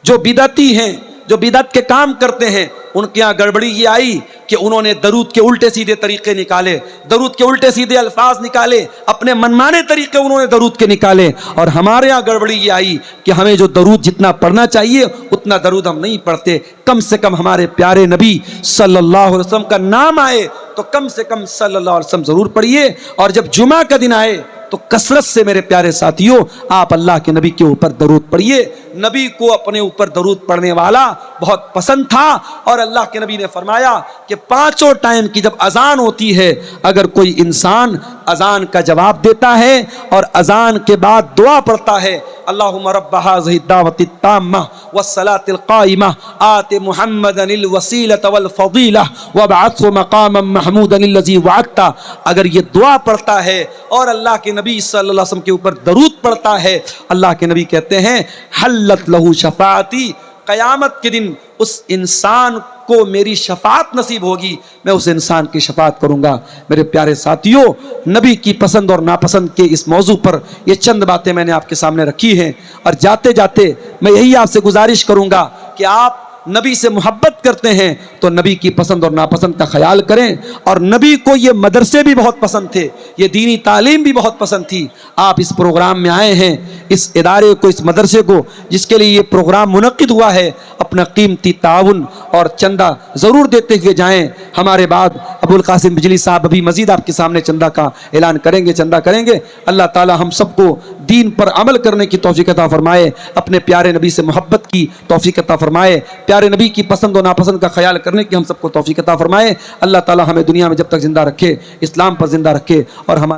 जो बिदअती हैं, जो बिदअत के काम करते हैं, उनके यहाँ गड़बड़ी ये आई कि उन्होंने दरूद के उल्टे सीधे तरीके निकाले, दरूद के उल्टे सीधे अल्फाज निकाले, अपने मनमाने तरीके उन्होंने दरूद के निकाले। और हमारे यहाँ गड़बड़ी ये आई कि हमें जो दरूद जितना पढ़ना चाहिए उतना दरूद हम नहीं पढ़ते। कम से कम हमारे प्यारे नबी सल्लल्लाहु अलैहि वसल्लम का नाम आए तो कम से कम सल्लल्लाहु अलैहि वसल्लम जरूर पढ़िए। और जब जुमा का दिन आए तो कसरत से मेरे प्यारे साथियों आप अल्लाह के नबी के ऊपर दरूद पढ़िए। नबी को अपने ऊपर दरूद पढ़ने वाला बहुत पसंद था। और अल्लाह के नबी ने फरमाया कि पांचों टाइम की जब अजान होती है, अगर कोई इंसान अजान का जवाब देता है और अजान के बाद दुआ पढ़ता है, अल्लाहुम्मा रब्ब हाज़िहि दावति ताम्मा वस्सलातिल काइमा आति मुहम्मदनिल वसीलत वल फजीला वबअथहु मकामम महमूदन लज़ी वअदता, अगर ये दुआ पढ़ता है और अल्लाह के नबी सल्लल्लाहु अलैहि वसल्लम के ऊपर दरूद पढ़ता है, अल्लाह के नबी कहते हैं हल्लत लहू शफाअती, क़यामत के दिन उस इंसान को मेरी शफात नसीब होगी, मैं उस इंसान की शफात करूंगा। मेरे प्यारे साथियों, नबी की पसंद और नापसंद के इस मौजू पर ये चंद बातें मैंने आपके सामने रखी हैं। और जाते जाते मैं यही आपसे गुजारिश करूंगा कि आप नबी से मोहब्बत करते हैं तो नबी की पसंद और नापसंद का ख्याल करें। और नबी को ये मदरसे भी बहुत पसंद थे, ये दीनी तालीम भी बहुत पसंद थी। आप इस प्रोग्राम में आए हैं, इस इदारे को, इस मदरसे को, जिसके लिए ये प्रोग्राम मुनक्किद हुआ है, अपना कीमती ताउन और चंदा ज़रूर देते हुए जाएं। हमारे बाद अबुल कासिम बिजली साहब अभी मजीद आपके सामने चंदा का ऐलान करेंगे, चंदा करेंगे। अल्लाह ताला हम सबको दीन पर अमल करने की तौफीक अता फरमाए, अपने प्यारे नबी से मोहब्बत की तौफीक अता फरमाए, प्यारे नबी की पसंद और नापसंद का ख्याल करने की हम सबको तौफीक अता फरमाए। अल्लाह ताला हमें दुनिया में जब तक जिंदा रखे, इस्लाम पर जिंदा रखे और हमारे